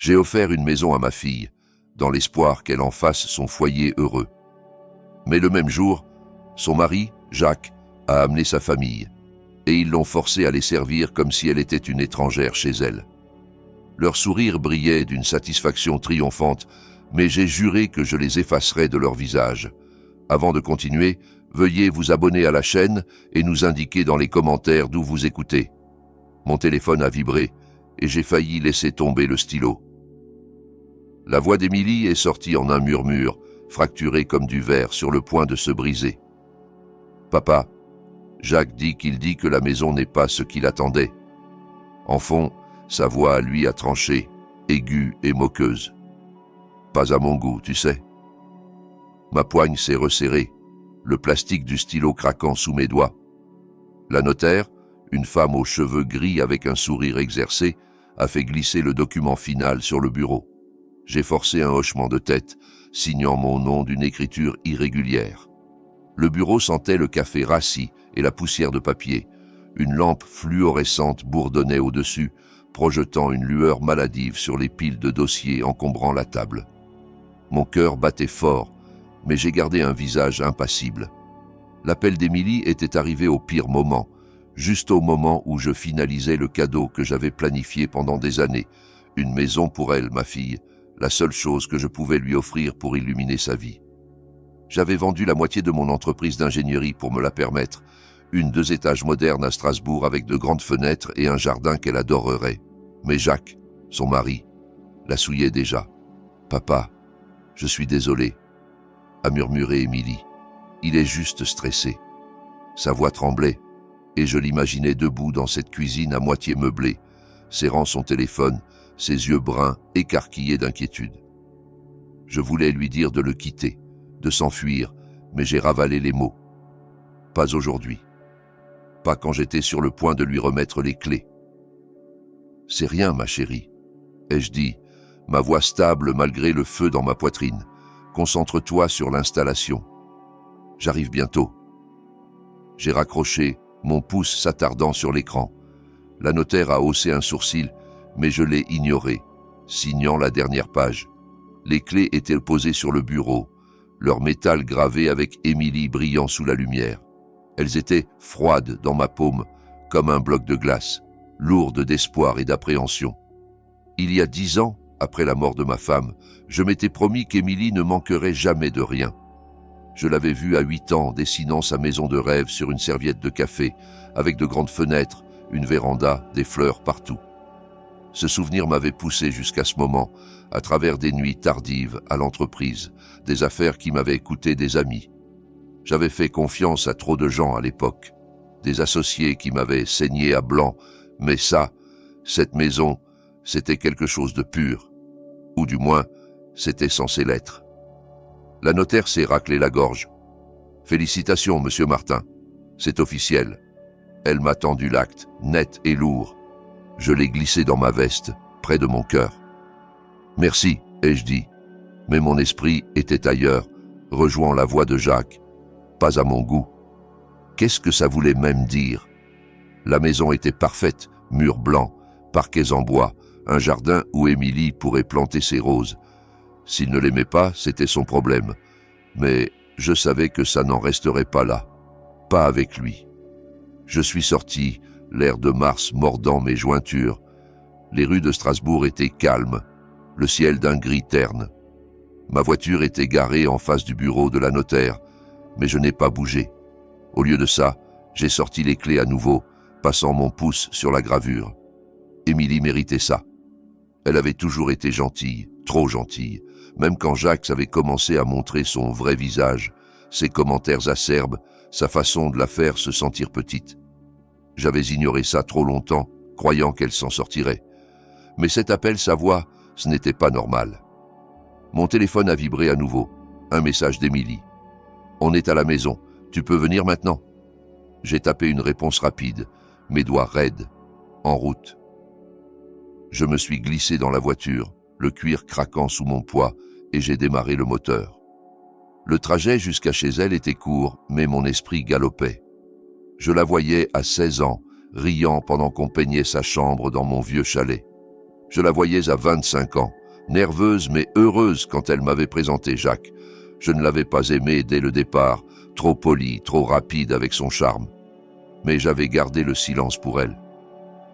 J'ai offert une maison à ma fille, dans l'espoir qu'elle en fasse son foyer heureux. Mais le même jour, son mari, Jacques, a amené sa famille, et ils l'ont forcée à les servir comme si elle était une étrangère chez elle. Leur sourire brillait d'une satisfaction triomphante, mais j'ai juré que je les effacerais de leur visage. Avant de continuer, veuillez vous abonner à la chaîne et nous indiquer dans les commentaires d'où vous écoutez. Mon téléphone a vibré et j'ai failli laisser tomber le stylo. La voix d'Émilie est sortie en un murmure, fracturé comme du verre sur le point de se briser. « Papa, Jacques dit que la maison n'est pas ce qu'il attendait. » En fond, sa voix à lui a tranché, aiguë et moqueuse. « Pas à mon goût, tu sais. » Ma poigne s'est resserrée, le plastique du stylo craquant sous mes doigts. La notaire, une femme aux cheveux gris avec un sourire exercé, a fait glisser le document final sur le bureau. J'ai forcé un hochement de tête, signant mon nom d'une écriture irrégulière. Le bureau sentait le café rassis et la poussière de papier. Une lampe fluorescente bourdonnait au-dessus, projetant une lueur maladive sur les piles de dossiers encombrant la table. Mon cœur battait fort, mais j'ai gardé un visage impassible. L'appel d'Émilie était arrivé au pire moment, juste au moment où je finalisais le cadeau que j'avais planifié pendant des années. Une maison pour elle, ma fille, la seule chose que je pouvais lui offrir pour illuminer sa vie. J'avais vendu la moitié de mon entreprise d'ingénierie pour me la permettre, une 2 étages moderne à Strasbourg avec de grandes fenêtres et un jardin qu'elle adorerait. Mais Jacques, son mari, la souillait déjà. « Papa, je suis désolé », a murmuré Émilie. « Il est juste stressé. » Sa voix tremblait, et je l'imaginais debout dans cette cuisine à moitié meublée, serrant son téléphone, ses yeux bruns écarquillés d'inquiétude. Je voulais lui dire de le quitter, de s'enfuir, mais j'ai ravalé les mots. Pas aujourd'hui. Pas quand j'étais sur le point de lui remettre les clés. « C'est rien, ma chérie, » ai-je dit, ma voix stable malgré le feu dans ma poitrine. « Concentre-toi sur l'installation. J'arrive bientôt. » J'ai raccroché, mon pouce s'attardant sur l'écran. La notaire a haussé un sourcil, mais je l'ai ignoré, signant la dernière page. Les clés étaient posées sur le bureau, leur métal gravé avec Émilie brillant sous la lumière. Elles étaient froides dans ma paume, comme un bloc de glace, lourdes d'espoir et d'appréhension. Il y a 10 ans, après la mort de ma femme, je m'étais promis qu'Émilie ne manquerait jamais de rien. Je l'avais vue à 8 ans dessinant sa maison de rêve sur une serviette de café, avec de grandes fenêtres, une véranda, des fleurs partout. Ce souvenir m'avait poussé jusqu'à ce moment, à travers des nuits tardives à l'entreprise, des affaires qui m'avaient coûté des amis. J'avais fait confiance à trop de gens à l'époque, des associés qui m'avaient saigné à blanc, mais ça, cette maison, c'était quelque chose de pur. Ou du moins, c'était censé l'être. La notaire s'est raclé la gorge. « Félicitations, monsieur Martin. C'est officiel. » Elle m'a tendu l'acte, net et lourd. Je l'ai glissé dans ma veste, près de mon cœur. « Merci, » ai-je dit. Mais mon esprit était ailleurs, rejoignant la voix de Jacques. Pas à mon goût. Qu'est-ce que ça voulait même dire? La maison était parfaite, murs blancs, parquets en bois, un jardin où Émilie pourrait planter ses roses. S'il ne l'aimait pas, c'était son problème. Mais je savais que ça n'en resterait pas là. Pas avec lui. Je suis sorti, l'air de mars mordant mes jointures. Les rues de Strasbourg étaient calmes, le ciel d'un gris terne. Ma voiture était garée en face du bureau de la notaire, mais je n'ai pas bougé. Au lieu de ça, j'ai sorti les clés à nouveau, passant mon pouce sur la gravure. Émilie méritait ça. Elle avait toujours été gentille, trop gentille, même quand Jacques avait commencé à montrer son vrai visage, ses commentaires acerbes, sa façon de la faire se sentir petite. J'avais ignoré ça trop longtemps, croyant qu'elle s'en sortirait. Mais cet appel, sa voix, ce n'était pas normal. Mon téléphone a vibré à nouveau. Un message d'Émilie. « On est à la maison. Tu peux venir maintenant ?» J'ai tapé une réponse rapide, mes doigts raides. En route. Je me suis glissé dans la voiture, le cuir craquant sous mon poids, et j'ai démarré le moteur. Le trajet jusqu'à chez elle était court, mais mon esprit galopait. Je la voyais à 16 ans, riant pendant qu'on peignait sa chambre dans mon vieux chalet. Je la voyais à 25 ans, nerveuse mais heureuse quand elle m'avait présenté Jacques. Je ne l'avais pas aimé dès le départ, trop poli, trop rapide avec son charme. Mais j'avais gardé le silence pour elle.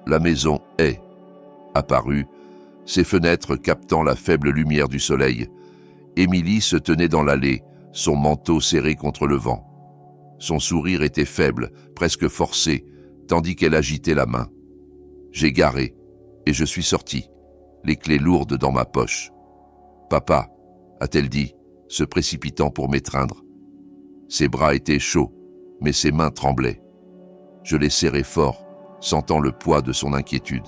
La maison est apparue, ses fenêtres captant la faible lumière du soleil. Émilie se tenait dans l'allée, son manteau serré contre le vent. Son sourire était faible, presque forcé, tandis qu'elle agitait la main. J'ai garé, et je suis sorti, les clés lourdes dans ma poche. « Papa » a-t-elle dit, se précipitant pour m'étreindre. Ses bras étaient chauds, mais ses mains tremblaient. Je les serrai fort, sentant le poids de son inquiétude.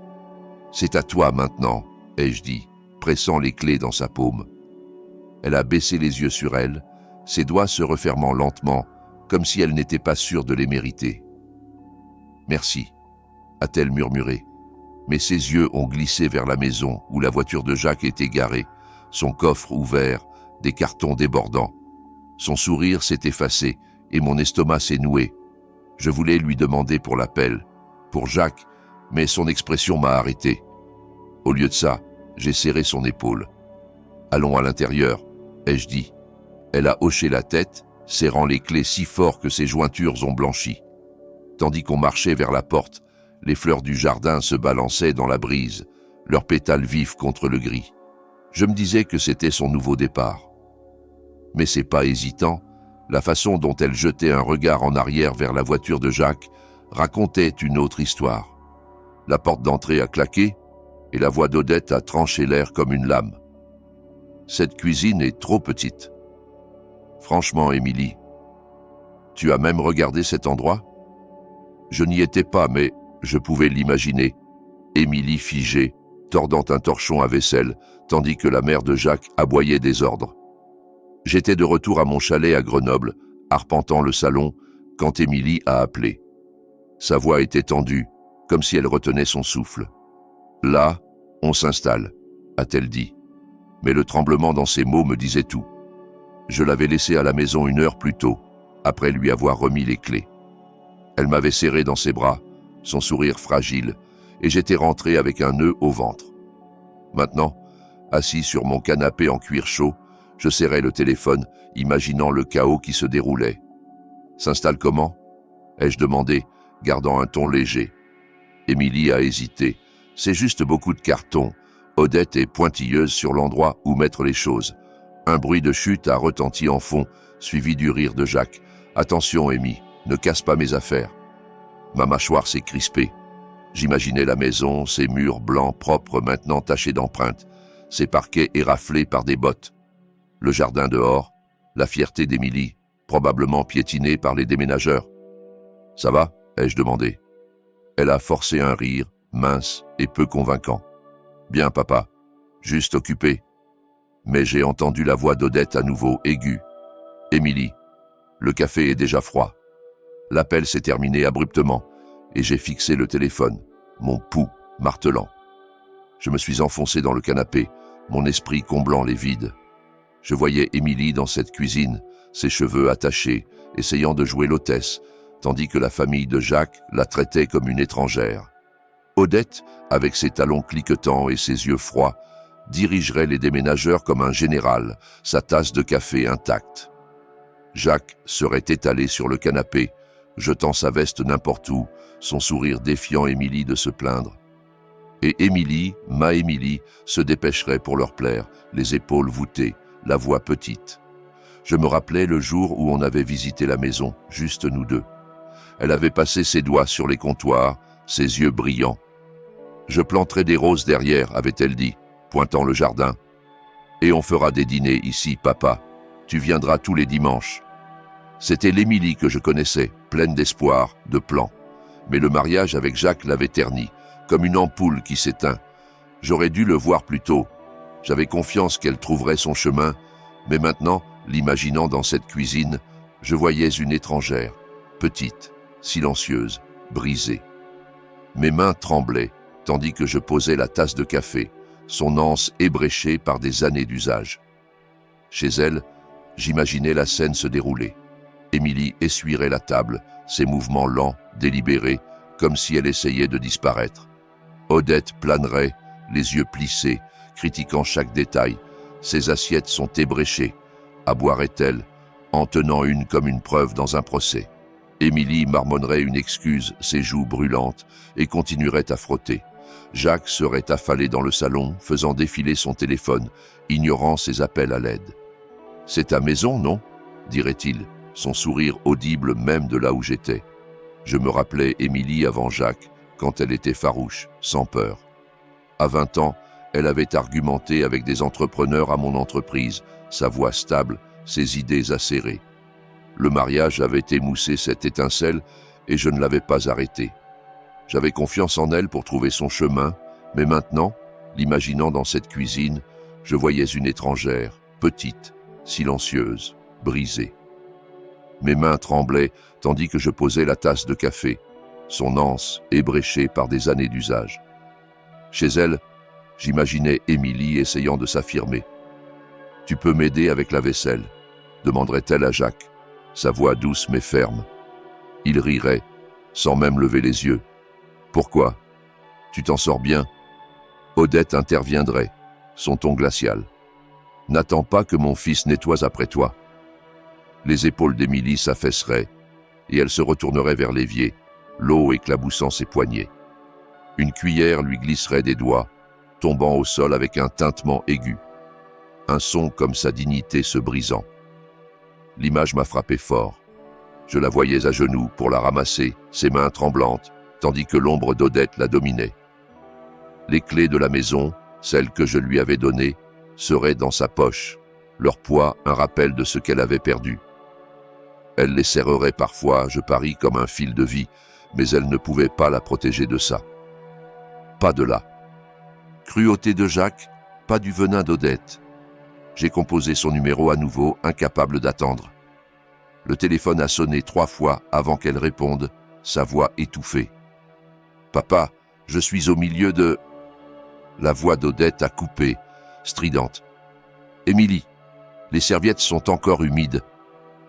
« C'est à toi maintenant » ai-je dit, pressant les clés dans sa paume. Elle a baissé les yeux sur elle, ses doigts se refermant lentement, comme si elle n'était pas sûre de les mériter. « Merci » a-t-elle murmuré, mais ses yeux ont glissé vers la maison où la voiture de Jacques était garée, son coffre ouvert, des cartons débordants. Son sourire s'est effacé et mon estomac s'est noué. Je voulais lui demander pour l'appel, pour Jacques, mais son expression m'a arrêté. Au lieu de ça, j'ai serré son épaule. « Allons à l'intérieur » ai-je dit. Elle a hoché la tête, serrant les clés si fort que ses jointures ont blanchi. Tandis qu'on marchait vers la porte, les fleurs du jardin se balançaient dans la brise, leurs pétales vifs contre le gris. Je me disais que c'était son nouveau départ. Mais c'est pas hésitant, la façon dont elle jetait un regard en arrière vers la voiture de Jacques racontait une autre histoire. La porte d'entrée a claqué et la voix d'Odette a tranché l'air comme une lame. « Cette cuisine est trop petite. » Franchement, Émilie, tu as même regardé cet endroit ? Je n'y étais pas, mais je pouvais l'imaginer. Émilie figée, tordant un torchon à vaisselle, tandis que la mère de Jacques aboyait des ordres. J'étais de retour à mon chalet à Grenoble, arpentant le salon, quand Émilie a appelé. Sa voix était tendue, comme si elle retenait son souffle. « Là, on s'installe », a-t-elle dit. Mais le tremblement dans ses mots me disait tout. Je l'avais laissée à la maison 1 heure plus tôt, après lui avoir remis les clés. Elle m'avait serré dans ses bras, son sourire fragile, et j'étais rentré avec un nœud au ventre. Maintenant, assis sur mon canapé en cuir chaud, je serrais le téléphone, imaginant le chaos qui se déroulait. « S'installe comment » ai-je demandé, gardant un ton léger. Émilie a hésité. « C'est juste beaucoup de cartons. » Odette est pointilleuse sur l'endroit où mettre les choses. Un bruit de chute a retenti en fond, suivi du rire de Jacques. « Attention, Émy, ne casse pas mes affaires. » Ma mâchoire s'est crispée. J'imaginais la maison, ses murs blancs propres maintenant tachés d'empreintes, ses parquets éraflés par des bottes. Le jardin dehors, la fierté d'Émilie, probablement piétinée par les déménageurs. « Ça va » ai-je demandé. Elle a forcé un rire, mince et peu convaincant. « Bien, papa. Juste occupé. » Mais j'ai entendu la voix d'Odette à nouveau, aiguë. « Émilie, le café est déjà froid. » L'appel s'est terminé abruptement et j'ai fixé le téléphone, mon pouls martelant. Je me suis enfoncé dans le canapé, mon esprit comblant les vides. Je voyais Émilie dans cette cuisine, ses cheveux attachés, essayant de jouer l'hôtesse, tandis que la famille de Jacques la traitait comme une étrangère. Odette, avec ses talons cliquetants et ses yeux froids, dirigerait les déménageurs comme un général, sa tasse de café intacte. Jacques serait étalé sur le canapé, jetant sa veste n'importe où, son sourire défiant Émilie de se plaindre. Et Émilie, ma Émilie, se dépêcherait pour leur plaire, les épaules voûtées, la voix petite. Je me rappelais le jour où on avait visité la maison, juste nous deux. Elle avait passé ses doigts sur les comptoirs, ses yeux brillants. « Je planterai des roses derrière » avait-elle dit, pointant le jardin. « Et on fera des dîners ici, papa. Tu viendras tous les dimanches. » C'était l'Émilie que je connaissais, pleine d'espoir, de plans. Mais le mariage avec Jacques l'avait ternie, comme une ampoule qui s'éteint. J'aurais dû le voir plus tôt. J'avais confiance qu'elle trouverait son chemin, mais maintenant, l'imaginant dans cette cuisine, je voyais une étrangère, petite, silencieuse, brisée. Mes mains tremblaient, tandis que je posais la tasse de café, son anse ébréchée par des années d'usage. Chez elle, j'imaginais la scène se dérouler. Émilie essuierait la table, ses mouvements lents, délibérés, comme si elle essayait de disparaître. Odette planerait, les yeux plissés, critiquant chaque détail. Ses assiettes sont ébréchées. Aboierait-elle, en tenant une comme une preuve dans un procès. Émilie marmonnerait une excuse, ses joues brûlantes, et continuerait à frotter. Jacques serait affalé dans le salon, faisant défiler son téléphone, ignorant ses appels à l'aide. « C'est ta maison, non ?» dirait-il, son sourire audible même de là où j'étais. Je me rappelais Émilie avant Jacques, quand elle était farouche, sans peur. À 20 ans, elle avait argumenté avec des entrepreneurs à mon entreprise, sa voix stable, ses idées acérées. Le mariage avait émoussé cette étincelle et je ne l'avais pas arrêtée. J'avais confiance en elle pour trouver son chemin, mais maintenant, l'imaginant dans cette cuisine, je voyais une étrangère, petite, silencieuse, brisée. Mes mains tremblaient tandis que je posais la tasse de café, son anse ébréchée par des années d'usage. Chez elle, j'imaginais Émilie essayant de s'affirmer. « Tu peux m'aider avec la vaisselle ?» demanderait-elle à Jacques, sa voix douce mais ferme. Il rirait, sans même lever les yeux. « Pourquoi ? Tu t'en sors bien ?» Odette interviendrait, son ton glacial. « N'attends pas que mon fils nettoie après toi. » Les épaules d'Émilie s'affaisseraient et elle se retournerait vers l'évier, l'eau éclaboussant ses poignets. Une cuillère lui glisserait des doigts, tombant au sol avec un tintement aigu. Un son comme sa dignité se brisant. L'image m'a frappé fort. Je la voyais à genoux pour la ramasser, ses mains tremblantes, tandis que l'ombre d'Odette la dominait. Les clés de la maison, celles que je lui avais données, seraient dans sa poche, leur poids un rappel de ce qu'elle avait perdu. Elle les serrerait parfois, je parie, comme un fil de vie, mais elle ne pouvait pas la protéger de ça. Pas de là. Cruauté de Jacques, pas du venin d'Odette. J'ai composé son numéro à nouveau, incapable d'attendre. Le téléphone a sonné 3 fois avant qu'elle réponde, sa voix étouffée. « Papa, je suis au milieu de... » La voix d'Odette a coupé, stridente. « Émilie, les serviettes sont encore humides.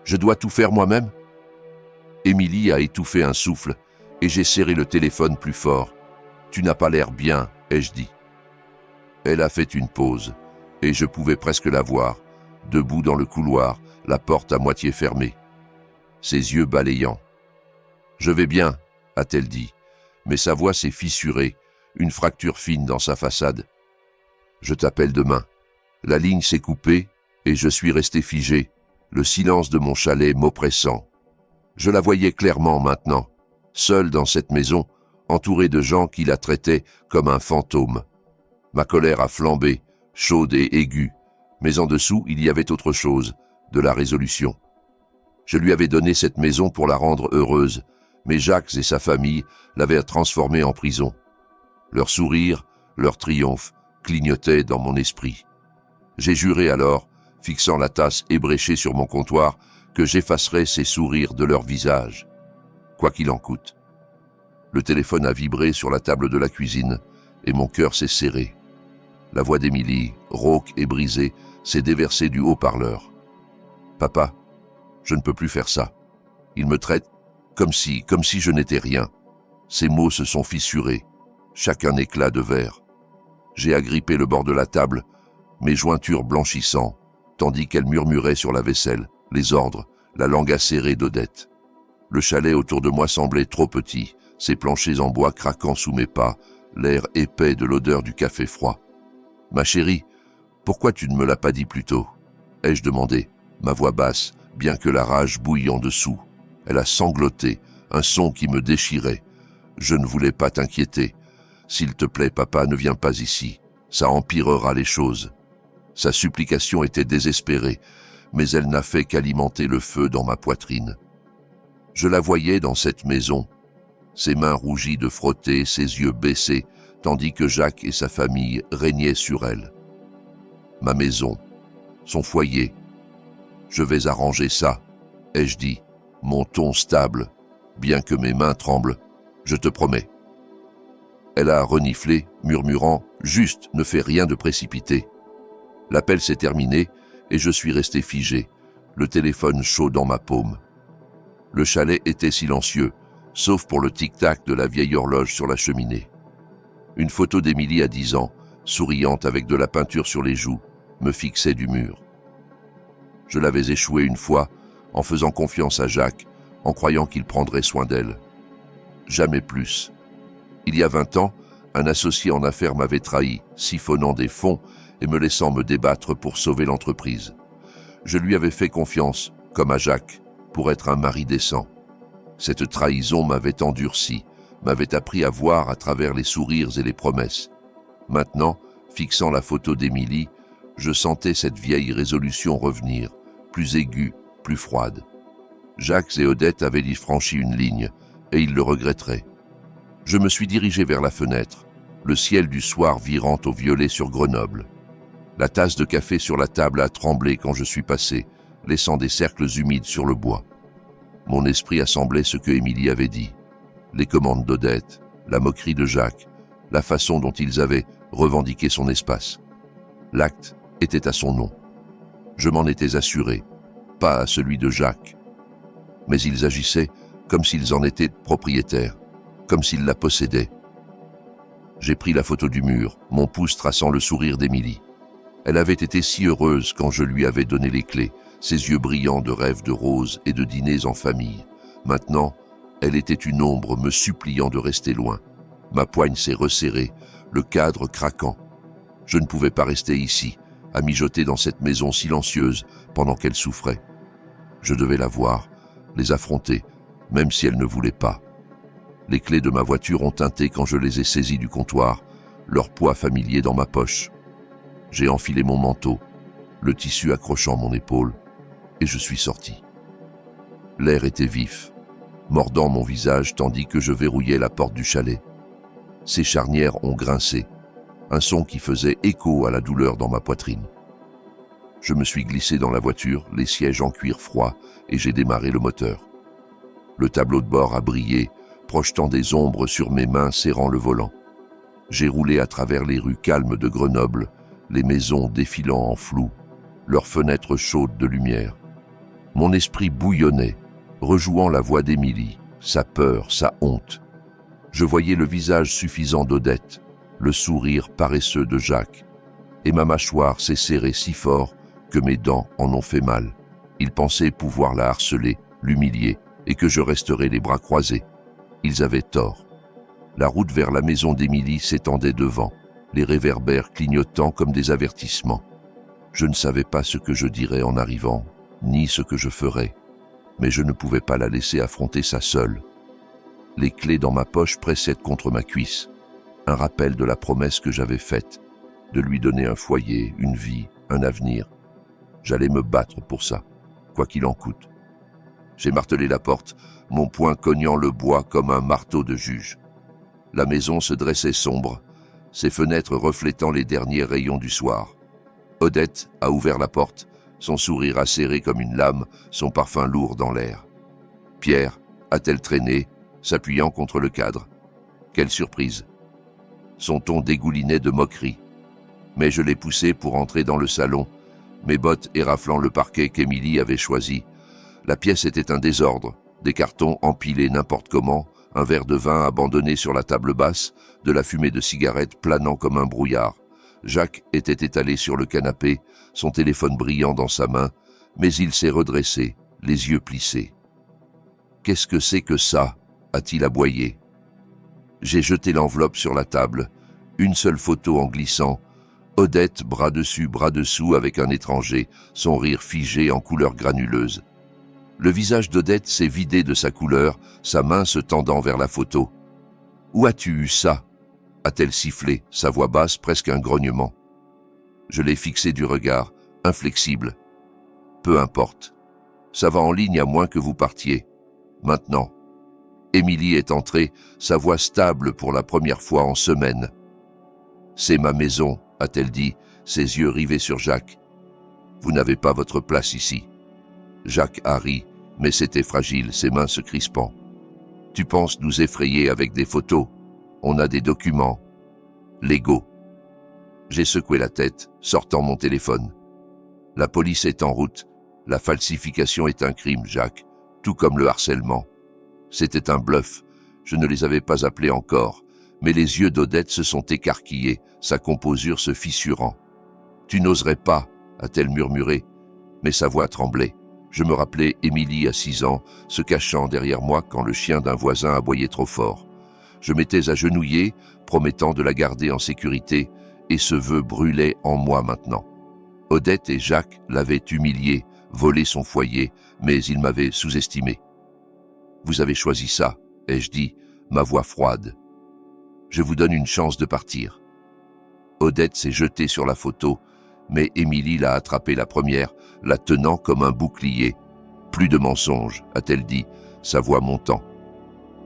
Je dois tout faire moi-même ?» Émilie a étouffé un souffle et j'ai serré le téléphone plus fort. « Tu n'as pas l'air bien, ai-je dit. » Elle a fait une pause et je pouvais presque la voir, debout dans le couloir, la porte à moitié fermée. Ses yeux balayants. « Je vais bien, » a-t-elle dit, mais sa voix s'est fissurée, une fracture fine dans sa façade. « Je t'appelle demain. » La ligne s'est coupée et je suis resté figé, le silence de mon chalet m'oppressant. Je la voyais clairement maintenant, seule dans cette maison, entourée de gens qui la traitaient comme un fantôme. Ma colère a flambé, chaude et aiguë, mais en dessous il y avait autre chose, de la résolution. Je lui avais donné cette maison pour la rendre heureuse, mais Jacques et sa famille l'avaient transformée en prison. Leur sourire, leur triomphe, clignotaient dans mon esprit. J'ai juré alors, fixant la tasse ébréchée sur mon comptoir, que j'effacerais ces sourires de leur visage, quoi qu'il en coûte. Le téléphone a vibré sur la table de la cuisine et mon cœur s'est serré. La voix d'Émilie, rauque et brisée, s'est déversée du haut-parleur. « Papa, je ne peux plus faire ça. Il me traite comme si je n'étais rien. » Ses mots se sont fissurés, chacun éclat de verre. J'ai agrippé le bord de la table, mes jointures blanchissant, tandis qu'elle murmurait sur la vaisselle, les ordres, la langue acérée d'Odette. Le chalet autour de moi semblait trop petit, ses planchers en bois craquant sous mes pas, l'air épais de l'odeur du café froid. « Ma chérie, pourquoi tu ne me l'as pas dit plus tôt ?» ai-je demandé, ma voix basse, bien que la rage bouille en dessous. Elle a sangloté, un son qui me déchirait. Je ne voulais pas t'inquiéter. S'il te plaît, papa, ne viens pas ici. Ça empirera les choses. Sa supplication était désespérée, mais elle n'a fait qu'alimenter le feu dans ma poitrine. Je la voyais dans cette maison, ses mains rougies de frotter, ses yeux baissés, tandis que Jacques et sa famille régnaient sur elle. Ma maison, son foyer. Je vais arranger ça, ai-je dit, mon ton stable, bien que mes mains tremblent, je te promets. Elle a reniflé, murmurant « Juste, ne fais rien de précipité ». L'appel s'est terminé et je suis resté figé, le téléphone chaud dans ma paume. Le chalet était silencieux, sauf pour le tic-tac de la vieille horloge sur la cheminée. Une photo d'Émilie à 10 ans, souriante avec de la peinture sur les joues, me fixait du mur. Je l'avais échouée une fois en faisant confiance à Jacques, en croyant qu'il prendrait soin d'elle. Jamais plus. Il y a 20 ans, un associé en affaires m'avait trahi, siphonnant des fonds et me laissant me débattre pour sauver l'entreprise. Je lui avais fait confiance, comme à Jacques, pour être un mari décent. Cette trahison m'avait endurci, m'avait appris à voir à travers les sourires et les promesses. Maintenant, fixant la photo d'Émilie, je sentais cette vieille résolution revenir, plus aiguë, plus froide. Jacques et Odette avaient franchi une ligne, et ils le regretteraient. Je me suis dirigé vers la fenêtre, le ciel du soir virant au violet sur Grenoble. La tasse de café sur la table a tremblé quand je suis passé, laissant des cercles humides sur le bois. Mon esprit assemblait ce que Émilie avait dit. Les commandes d'Odette, la moquerie de Jacques, la façon dont ils avaient revendiqué son espace. L'acte était à son nom. Je m'en étais assuré, pas à celui de Jacques. Mais ils agissaient comme s'ils en étaient propriétaires, comme s'ils la possédaient. J'ai pris la photo du mur, mon pouce traçant le sourire d'Émilie. Elle avait été si heureuse quand je lui avais donné les clés, ses yeux brillants de rêves de roses et de dîners en famille. Maintenant, elle était une ombre me suppliant de rester loin. Ma poigne s'est resserrée, le cadre craquant. Je ne pouvais pas rester ici, à mijoter dans cette maison silencieuse pendant qu'elle souffrait. Je devais la voir, les affronter, même si elle ne voulait pas. Les clés de ma voiture ont tinté quand je les ai saisies du comptoir, leur poids familier dans ma poche. J'ai enfilé mon manteau, le tissu accrochant mon épaule, et je suis sorti. L'air était vif, mordant mon visage tandis que je verrouillais la porte du chalet. Ses charnières ont grincé, un son qui faisait écho à la douleur dans ma poitrine. Je me suis glissé dans la voiture, les sièges en cuir froid, et j'ai démarré le moteur. Le tableau de bord a brillé, projetant des ombres sur mes mains serrant le volant. J'ai roulé à travers les rues calmes de Grenoble, les maisons défilant en flou, leurs fenêtres chaudes de lumière. Mon esprit bouillonnait, rejouant la voix d'Émilie, sa peur, sa honte. Je voyais le visage suffisant d'Odette, le sourire paresseux de Jacques, et ma mâchoire s'est serrée si fort que mes dents en ont fait mal. Ils pensaient pouvoir la harceler, l'humilier, et que je resterais les bras croisés. Ils avaient tort. La route vers la maison d'Émilie s'étendait devant, les réverbères clignotant comme des avertissements. Je ne savais pas ce que je dirais en arrivant, ni ce que je ferais, mais je ne pouvais pas la laisser affronter ça seule. Les clés dans ma poche pressaient contre ma cuisse, un rappel de la promesse que j'avais faite, de lui donner un foyer, une vie, un avenir. J'allais me battre pour ça, quoi qu'il en coûte. J'ai martelé la porte, mon poing cognant le bois comme un marteau de juge. La maison se dressait sombre, ses fenêtres reflétant les derniers rayons du soir. Odette a ouvert la porte, son sourire acéré comme une lame, son parfum lourd dans l'air. Pierre a-t-elle traîné, s'appuyant contre le cadre. Quelle surprise! Son ton dégoulinait de moquerie. Mais je l'ai poussé pour entrer dans le salon, mes bottes éraflant le parquet qu'Émilie avait choisi. La pièce était un désordre, des cartons empilés n'importe comment, un verre de vin abandonné sur la table basse, de la fumée de cigarette planant comme un brouillard. Jacques était étalé sur le canapé, son téléphone brillant dans sa main, mais il s'est redressé, les yeux plissés. « Qu'est-ce que c'est que ça ?» a-t-il aboyé. J'ai jeté l'enveloppe sur la table, une seule photo en glissant, Odette bras dessus, bras dessous avec un étranger, son rire figé en couleur granuleuse. Le visage d'Odette s'est vidé de sa couleur, sa main se tendant vers la photo. « Où as-tu eu ça ?» a-t-elle sifflé, sa voix basse presque un grognement. Je l'ai fixé du regard, inflexible. « Peu importe. Ça va en ligne à moins que vous partiez. Maintenant. » Émilie est entrée, sa voix stable pour la première fois en semaines. « C'est ma maison, » a-t-elle dit, ses yeux rivés sur Jacques. « Vous n'avez pas votre place ici. » Jacques a ri, mais c'était fragile, ses mains se crispant. « Tu penses nous effrayer avec des photos? On a des documents. Légaux. » J'ai secoué la tête, sortant mon téléphone. « La police est en route. La falsification est un crime, Jacques, tout comme le harcèlement. C'était un bluff. Je ne les avais pas appelés encore, Mais les yeux d'Odette se sont écarquillés, sa composure se fissurant. « Tu n'oserais pas » a-t-elle murmuré, mais sa voix tremblait. Je me rappelais Émilie à 6 ans, se cachant derrière moi quand le chien d'un voisin aboyait trop fort. Je m'étais agenouillé, promettant de la garder en sécurité, et ce vœu brûlait en moi maintenant. Odette et Jacques l'avaient humilié, volé son foyer, mais ils m'avaient sous-estimé. « Vous avez choisi ça » ai-je dit, ma voix froide. « Je vous donne une chance de partir. » Odette s'est jetée sur la photo, mais Émilie l'a attrapée la première, la tenant comme un bouclier. « Plus de mensonges » a-t-elle dit, sa voix montant.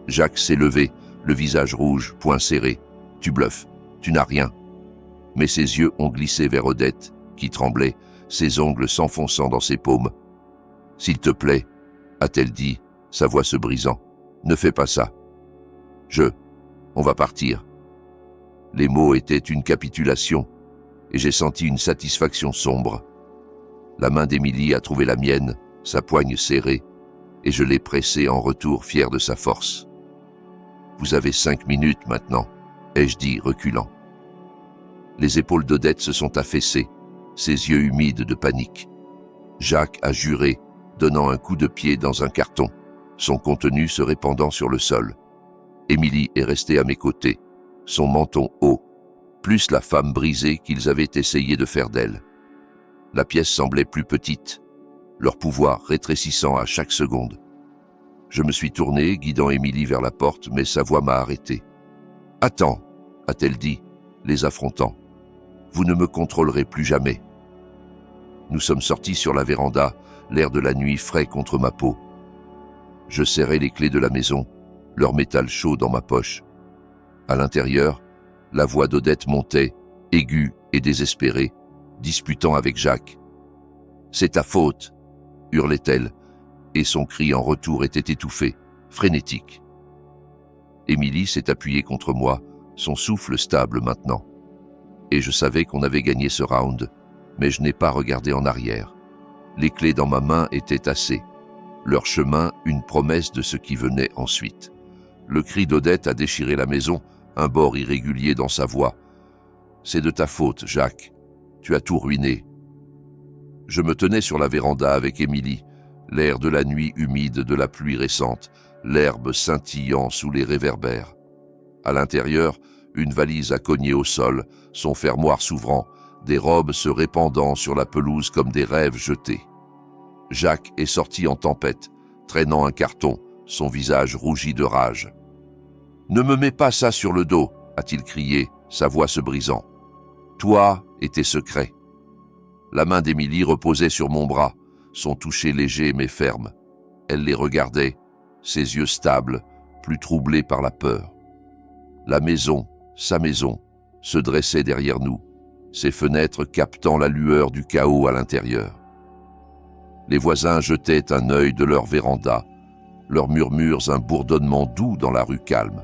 Jacques s'est levé, le visage rouge, poing serré. « Tu bluffes, tu n'as rien. » Mais ses yeux ont glissé vers Odette, qui tremblait, ses ongles s'enfonçant dans ses paumes. « S'il te plaît, » a-t-elle dit, sa voix se brisant, « ne fais pas ça. »« On va partir. » Les mots étaient une capitulation, et j'ai senti une satisfaction sombre. La main d'Émilie a trouvé la mienne, sa poigne serrée, et je l'ai pressée en retour, fier de sa force. « Vous avez 5 minutes maintenant, » ai-je dit, reculant. Les épaules d'Odette se sont affaissées, ses yeux humides de panique. Jacques a juré, donnant un coup de pied dans un carton, son contenu se répandant sur le sol. Émilie est restée à mes côtés, son menton haut, plus la femme brisée qu'ils avaient essayé de faire d'elle. La pièce semblait plus petite, leur pouvoir rétrécissant à chaque seconde. Je me suis tourné, guidant Émilie vers la porte, mais sa voix m'a arrêté. « Attends » a-t-elle dit, les affrontant. « Vous ne me contrôlerez plus jamais. » Nous sommes sortis sur la véranda, l'air de la nuit frais contre ma peau. Je serrais les clés de la maison, leur métal chaud dans ma poche. À l'intérieur, la voix d'Odette montait, aiguë et désespérée, disputant avec Jacques. « C'est ta faute !» hurlait-elle, et son cri en retour était étouffé, frénétique. Émilie s'est appuyée contre moi, son souffle stable maintenant. Et je savais qu'on avait gagné ce round, mais je n'ai pas regardé en arrière. Les clés dans ma main étaient assez. Leur chemin, une promesse de ce qui venait ensuite. Le cri d'Odette a déchiré la maison, un bord irrégulier dans sa voix. « C'est de ta faute, Jacques. Tu as tout ruiné. » Je me tenais sur la véranda avec Émilie, l'air de la nuit humide de la pluie récente, l'herbe scintillant sous les réverbères. À l'intérieur, une valise a cogné au sol, son fermoir s'ouvrant, des robes se répandant sur la pelouse comme des rêves jetés. Jacques est sorti en tempête, traînant un carton, son visage rougi de rage. « Ne me mets pas ça sur le dos !» a-t-il crié, sa voix se brisant. « Toi et tes secrets. » La main d'Émilie reposait sur mon bras, son toucher léger mais ferme. Elle les regardait, ses yeux stables, plus troublés par la peur. La maison, sa maison, se dressait derrière nous, ses fenêtres captant la lueur du chaos à l'intérieur. Les voisins jetaient un œil de leur véranda, leurs murmures un bourdonnement doux dans la rue calme.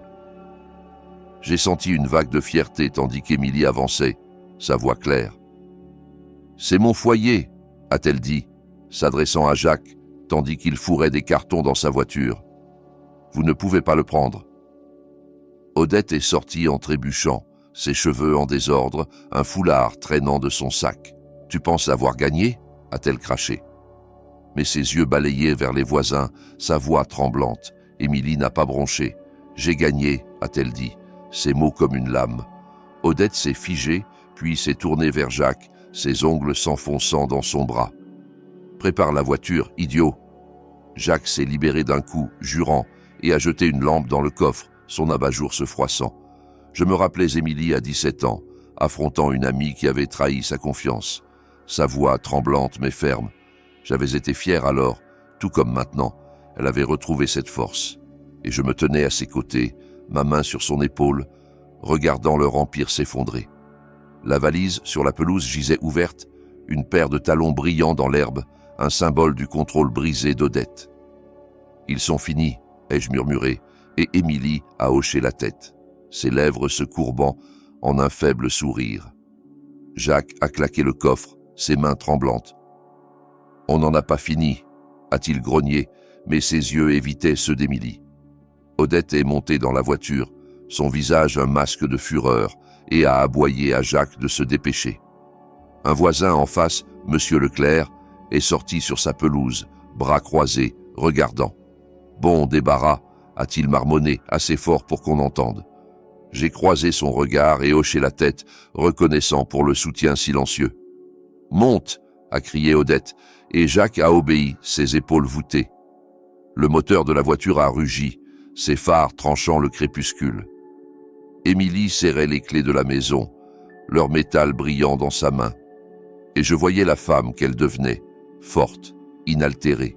J'ai senti une vague de fierté tandis qu'Émilie avançait, sa voix claire. « C'est mon foyer !» a-t-elle dit, s'adressant à Jacques, tandis qu'il fourrait des cartons dans sa voiture. « Vous ne pouvez pas le prendre. » Odette est sortie en trébuchant, ses cheveux en désordre, un foulard traînant de son sac. « Tu penses avoir gagné ?» a-t-elle craché. Mais ses yeux balayaient vers les voisins, sa voix tremblante. Émilie n'a pas bronché. « J'ai gagné » a-t-elle dit, ses mots comme une lame. Odette s'est figée, puis s'est tournée vers Jacques, ses ongles s'enfonçant dans son bras. « Prépare la voiture, idiot !» Jacques s'est libéré d'un coup, jurant, et a jeté une lampe dans le coffre, son abat-jour se froissant. Je me rappelais Émilie à 17 ans, affrontant une amie qui avait trahi sa confiance. Sa voix tremblante mais ferme. J'avais été fier alors, tout comme maintenant. Elle avait retrouvé cette force. Et je me tenais à ses côtés, ma main sur son épaule, regardant leur empire s'effondrer. La valise, sur la pelouse, gisait ouverte, une paire de talons brillants dans l'herbe, un symbole du contrôle brisé d'Odette. « Ils sont finis », ai-je murmuré, et Émilie a hoché la tête, ses lèvres se courbant en un faible sourire. Jacques a claqué le coffre, ses mains tremblantes. « On n'en a pas fini », a-t-il grogné, mais ses yeux évitaient ceux d'Émilie. Odette est montée dans la voiture, son visage un masque de fureur, et a aboyé à Jacques de se dépêcher. Un voisin en face, Monsieur Leclerc, est sorti sur sa pelouse, bras croisés, regardant. « Bon débarras », a-t-il marmonné, assez fort pour qu'on entende. J'ai croisé son regard et hoché la tête, reconnaissant pour le soutien silencieux. « Monte !» a crié Odette, et Jacques a obéi, ses épaules voûtées. Le moteur de la voiture a rugi, ses phares tranchant le crépuscule. Émilie serrait les clés de la maison, leur métal brillant dans sa main. Et je voyais la femme qu'elle devenait, forte, inaltérée.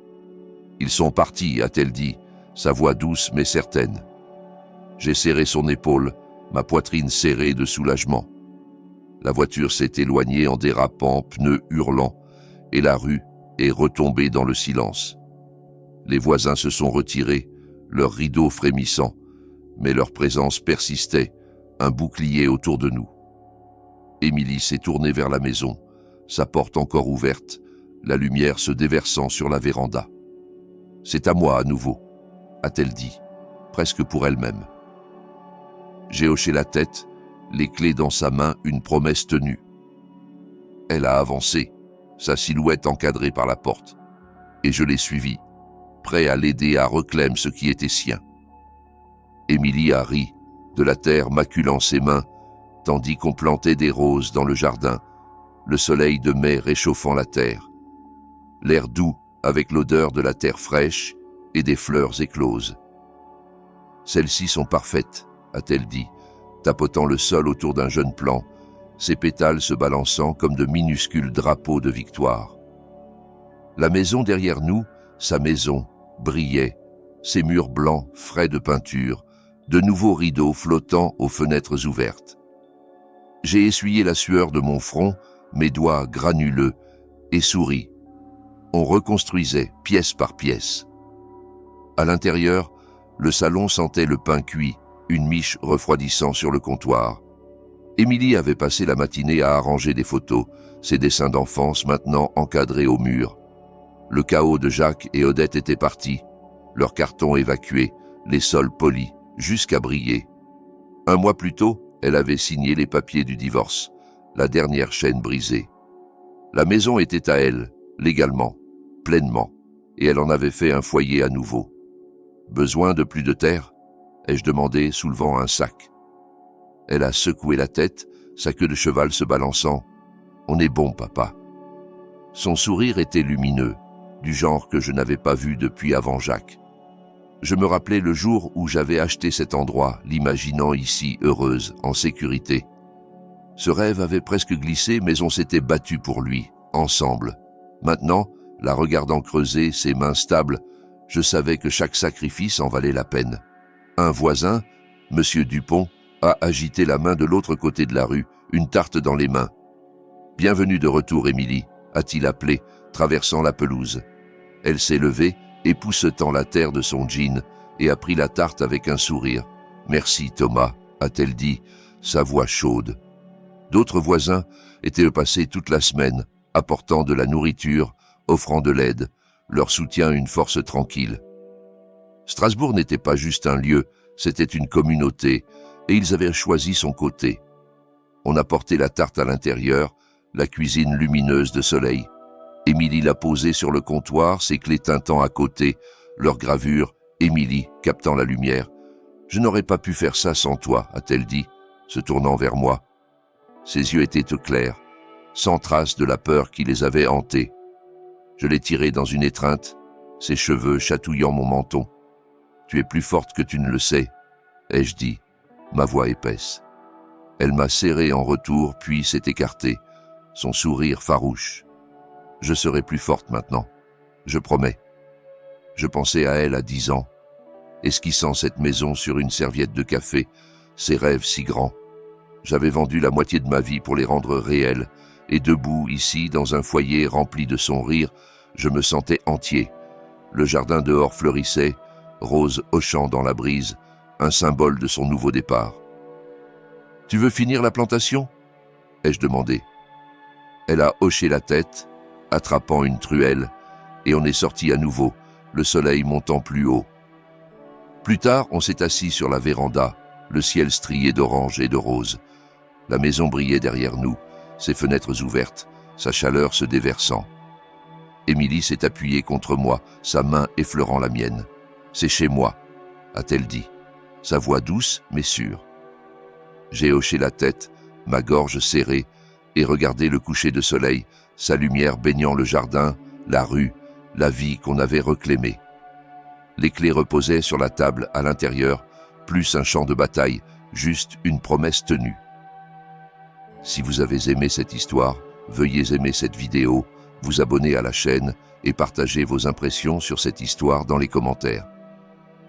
« Ils sont partis », a-t-elle dit, sa voix douce mais certaine. J'ai serré son épaule, ma poitrine serrée de soulagement. La voiture s'est éloignée en dérapant, pneus hurlants, et la rue est retombée dans le silence. Les voisins se sont retirés, leurs rideaux frémissant, mais leur présence persistait, un bouclier autour de nous. Émilie s'est tournée vers la maison, sa porte encore ouverte, la lumière se déversant sur la véranda. « C'est à moi à nouveau », a-t-elle dit, presque pour elle-même. J'ai hoché la tête, les clés dans sa main, une promesse tenue. Elle a avancé, sa silhouette encadrée par la porte, et je l'ai suivie, prêt à l'aider à reclaimer ce qui était sien. Émilie a ri, de la terre maculant ses mains, tandis qu'on plantait des roses dans le jardin, le soleil de mai réchauffant la terre. L'air doux avec l'odeur de la terre fraîche et des fleurs écloses. « Celles-ci sont parfaites », a-t-elle dit, tapotant le sol autour d'un jeune plant, ses pétales se balançant comme de minuscules drapeaux de victoire. La maison derrière nous, sa maison, brillait, ses murs blancs, frais de peinture, de nouveaux rideaux flottant aux fenêtres ouvertes. J'ai essuyé la sueur de mon front, mes doigts granuleux, et souri. On reconstruisait pièce par pièce. À l'intérieur, le salon sentait le pain cuit, une miche refroidissant sur le comptoir. Émilie avait passé la matinée à arranger des photos, ses dessins d'enfance maintenant encadrés au mur. Le chaos de Jacques et Odette était parti, leurs cartons évacués, les sols polis, jusqu'à briller. Un mois plus tôt, elle avait signé les papiers du divorce, la dernière chaîne brisée. La maison était à elle, légalement, pleinement, et elle en avait fait un foyer à nouveau. Besoin de plus de terre ? Ai-je demandé, soulevant un sac. Elle a secoué la tête, sa queue de cheval se balançant. « On est bon, papa. » Son sourire était lumineux, du genre que je n'avais pas vu depuis avant Jacques. Je me rappelais le jour où j'avais acheté cet endroit, l'imaginant ici heureuse, en sécurité. Ce rêve avait presque glissé, mais on s'était battu pour lui, ensemble. Maintenant, la regardant creuser, ses mains stables, je savais que chaque sacrifice en valait la peine. Un voisin, Monsieur Dupont, a agité la main de l'autre côté de la rue, une tarte dans les mains. « Bienvenue de retour, Émilie », a-t-il appelé, traversant la pelouse. Elle s'est levée, époussetant la terre de son jean, et a pris la tarte avec un sourire. « Merci, Thomas », a-t-elle dit, sa voix chaude. D'autres voisins étaient passés toute la semaine, apportant de la nourriture, offrant de l'aide, leur soutien une force tranquille. Strasbourg n'était pas juste un lieu, c'était une communauté, et ils avaient choisi son côté. On a porté la tarte à l'intérieur, la cuisine lumineuse de soleil. Émilie l'a posée sur le comptoir, ses clés tintant à côté, leur gravure, Émilie captant la lumière. « Je n'aurais pas pu faire ça sans toi », a-t-elle dit, se tournant vers moi. Ses yeux étaient clairs, sans trace de la peur qui les avait hantés. Je l'ai tirée dans une étreinte, ses cheveux chatouillant mon menton. « Tu es plus forte que tu ne le sais », ai-je dit, ma voix épaisse. Elle m'a serré en retour, puis s'est écartée, son sourire farouche. « Je serai plus forte maintenant, je promets. » Je pensais à elle à 10 ans, esquissant cette maison sur une serviette de café, ses rêves si grands. J'avais vendu la moitié de ma vie pour les rendre réels, et debout ici, dans un foyer rempli de son rire, je me sentais entier. Le jardin dehors fleurissait, rose hochant dans la brise, un symbole de son nouveau départ. « Tu veux finir la plantation ?» ai-je demandé. Elle a hoché la tête, attrapant une truelle, et on est sorti à nouveau, le soleil montant plus haut. Plus tard, on s'est assis sur la véranda, le ciel strié d'orange et de rose. La maison brillait derrière nous, ses fenêtres ouvertes, sa chaleur se déversant. Émilie s'est appuyée contre moi, sa main effleurant la mienne. « C'est chez moi », a-t-elle dit, sa voix douce mais sûre. J'ai hoché la tête, ma gorge serrée, et regardé le coucher de soleil, sa lumière baignant le jardin, la rue, la vie qu'on avait reclémée. Les clés reposaient sur la table à l'intérieur, plus un champ de bataille, juste une promesse tenue. Si vous avez aimé cette histoire, veuillez aimer cette vidéo, vous abonner à la chaîne et partager vos impressions sur cette histoire dans les commentaires.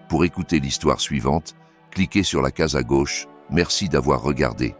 Pour écouter l'histoire suivante, cliquez sur la case à gauche. Merci d'avoir regardé.